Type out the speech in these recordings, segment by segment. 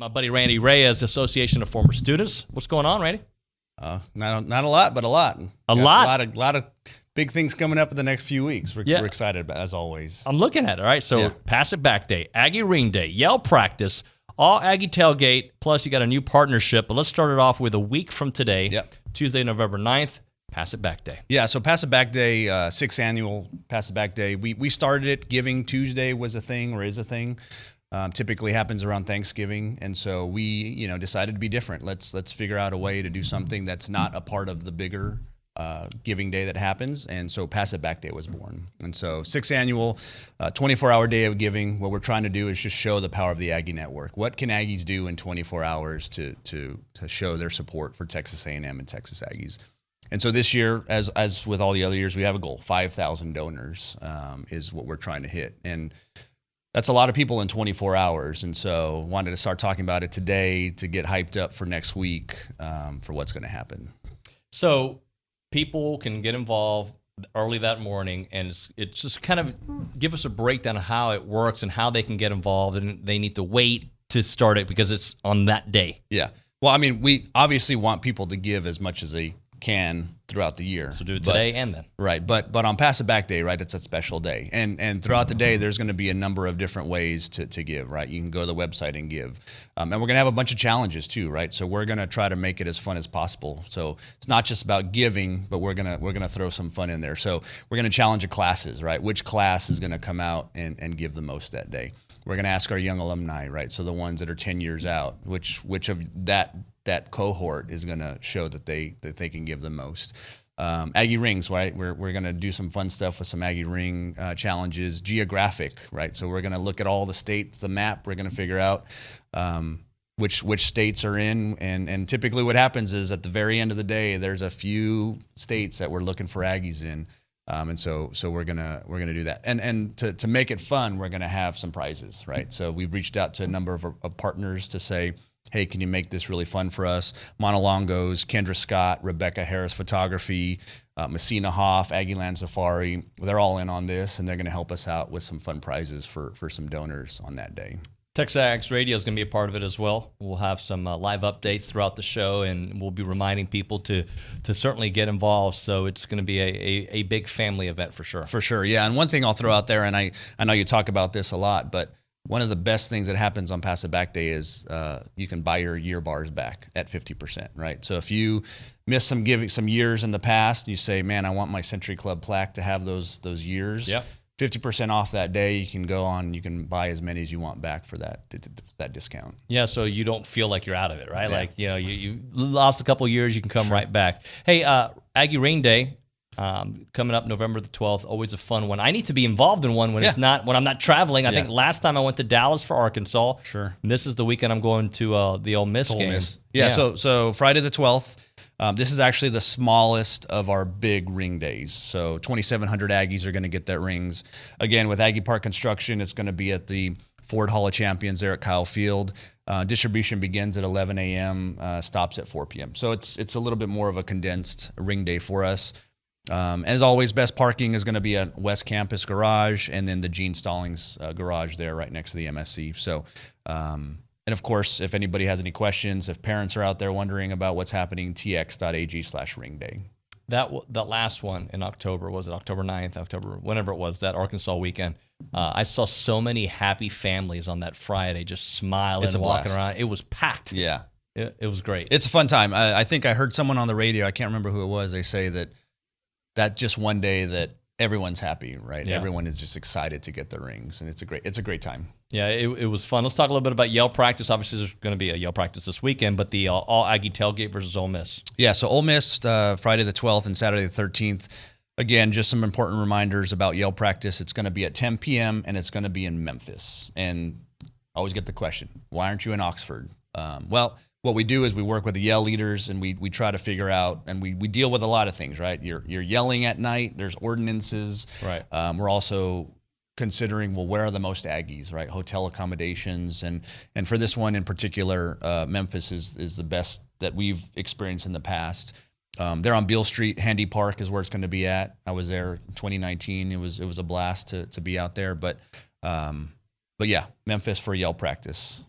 my buddy Randy Reyes, Association of Former Students. What's going on, Randy? Not a lot, but a lot. A lot of big things coming up in the next few weeks. We're excited about, as always. I'm looking at it. All right, so Pass It Back Day, Aggie Ring Day, Yell Practice, All Aggie Tailgate. Plus, you got a new partnership. But let's start it off with a week from today, Tuesday, November 9th. Pass It Back Day. Yeah, so Pass It Back Day, 6th annual Pass It Back Day. We started it. Giving Tuesday was a thing, or is a thing. Typically happens around Thanksgiving, and so we, decided to be different. Let's figure out a way to do something that's not a part of the bigger giving day that happens, and so Pass It Back Day was born. And so 6th annual, 24-hour day of giving. What we're trying to do is just show the power of the Aggie Network. What can Aggies do in 24 hours to show their support for Texas A&M and Texas Aggies? And so this year, as with all the other years, we have a goal. 5,000 donors is what we're trying to hit. And that's a lot of people in 24 hours. And so wanted to start talking about it today to get hyped up for next week for what's going to happen. So people can get involved early that morning, and it's just kind of give us a breakdown of how it works and how they can get involved, and they need to wait to start it because it's on that day. Yeah. Well, I mean, we obviously want people to give as much as they can throughout the year. So do it today and then. Right. But on Pass It Back Day, right, it's a special day. And throughout the day, there's going to be a number of different ways to give, right? You can go to the website and give. And we're going to have a bunch of challenges too, right? So we're going to try to make it as fun as possible. So it's not just about giving, but we're going to throw some fun in there. So we're going to challenge the classes, right? Which class is going to come out and give the most that day? We're going to ask our young alumni, right? So the ones that are 10 years out, which of that cohort is going to show that they can give the most. Aggie rings, right? We're going to do some fun stuff with some Aggie ring challenges. Geographic, right? So we're going to look at all the states, the map. We're going to figure out which states are in, and typically what happens is at the very end of the day, there's a few states that we're looking for Aggies in. And so we're gonna do that, and to make it fun, we're gonna have some prizes, right? So we've reached out to a number of partners to say, hey, can you make this really fun for us? Monolongos, Kendra Scott, Rebecca Harris Photography, Messina Hoff, Aggie Land Safari, they're all in on this, and they're gonna help us out with some fun prizes for some donors on that day. TexAgs Radio is going to be a part of it as well. We'll have some live updates throughout the show, and we'll be reminding people to certainly get involved. So it's going to be a big family event for sure. For sure, yeah. And one thing I'll throw out there, and I know you talk about this a lot, but one of the best things that happens on Pass It Back Day is you can buy your year bars back at 50%, right? So if you miss some years in the past, you say, man, I want my Century Club plaque to have those years. Yep. 50% off that day. You can go on, you can buy as many as you want back for that discount. Yeah, so you don't feel like you're out of it, right? Yeah. Like, you lost a couple of years, you can come right back. Hey, Aggie Ring Day, coming up November the 12th, always a fun one. I need to be involved in one when when I'm not traveling. I think last time I went to Dallas for Arkansas. Sure. And this is the weekend I'm going to the Ole Miss game. Yeah, so Friday the 12th. This is actually the smallest of our big ring days. So 2,700 Aggies are going to get their rings. Again, with Aggie Park Construction, it's going to be at the Ford Hall of Champions there at Kyle Field. Distribution begins at 11 a.m., stops at 4 p.m. So it's a little bit more of a condensed ring day for us. As always, best parking is going to be at West Campus Garage, and then the Gene Stallings garage there right next to the MSC. So, and of course, if anybody has any questions, if parents are out there wondering about what's happening, tx.ag/ring-day. That last one in October, was it October 9th, whenever it was, that Arkansas weekend, I saw so many happy families on that Friday just smiling and walking around. It was packed. Yeah. It was great. It's a fun time. I think I heard someone on the radio, I can't remember who it was, they say that just one day that everyone's happy, right? Yeah. Everyone is just excited to get their rings, and it's a great time. Yeah, it was fun. Let's talk a little bit about Yell Practice. Obviously, there's going to be a Yell Practice this weekend, but the All Aggie Tailgate versus Ole Miss. Yeah, so Ole Miss, Friday the 12th and Saturday the 13th. Again, just some important reminders about Yell Practice. It's going to be at 10 p.m., and it's going to be in Memphis. And I always get the question, why aren't you in Oxford? Well, what we do is we work with the Yell leaders, and we try to figure out, and we deal with a lot of things, right? You're yelling at night. There's ordinances. Right. We're also considering, well, where are the most Aggies, right? Hotel accommodations. And for this one in particular, Memphis is the best that we've experienced in the past. They're on Beale Street. Handy Park is where it's going to be at. I was there in 2019. It was a blast to be out there. But yeah, Memphis for Yell Practice.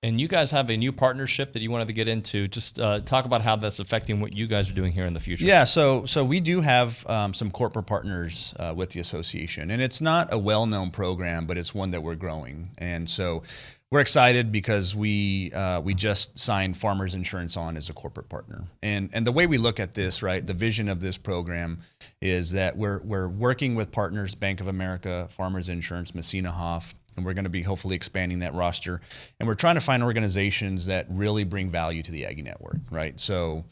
And you guys have a new partnership that you wanted to get into. Just talk about how that's affecting what you guys are doing here in the future. Yeah, so we do have some corporate partners with the association, and it's not a well-known program, but it's one that we're growing. And so we're excited because we just signed Farmers Insurance on as a corporate partner. And the way we look at this, right, the vision of this program is that we're working with partners, Bank of America, Farmers Insurance, Messina Hoff, and we're going to be hopefully expanding that roster. And we're trying to find organizations that really bring value to the Aggie Network, right? So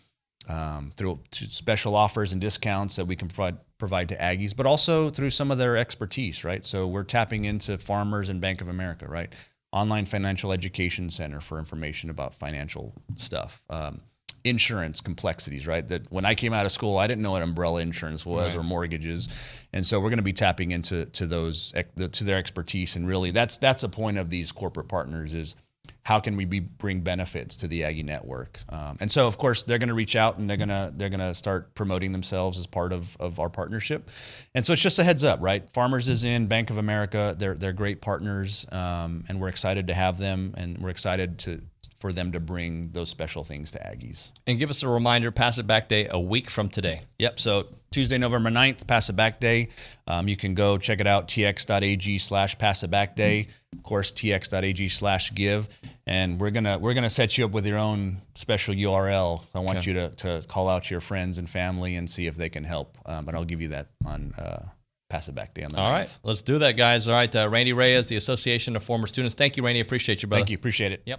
through special offers and discounts that we can provide to Aggies, but also through some of their expertise, right? So we're tapping into Farmers and Bank of America, right? Online Financial Education Center for information about financial stuff. Insurance complexities, right? That when I came out of school, I didn't know what umbrella insurance was or mortgages, and so we're going to be tapping into those to their expertise. And really, that's a point of these corporate partners is how can we bring benefits to the Aggie Network? And so, of course, they're going to reach out and they're going to start promoting themselves as part of our partnership. And so it's just a heads up, right? Farmers is in, Bank of America, they're great partners, and we're excited to have them, and we're excited for them to bring those special things to Aggies. And give us a reminder, Pass It Back Day a week from today. Yep, so Tuesday, November 9th, Pass It Back Day. You can go check it out, tx.ag/Pass It Back Day. Of course, tx.ag/give. And we're gonna set you up with your own special URL. So I want you to call out to your friends and family and see if they can help. But I'll give you that on Pass It Back Day on the 9th. All right, let's do that, guys. All right, Randy Reyes, the Association of Former Students. Thank you, Randy. Appreciate you, brother. Thank you. Appreciate it. Yep.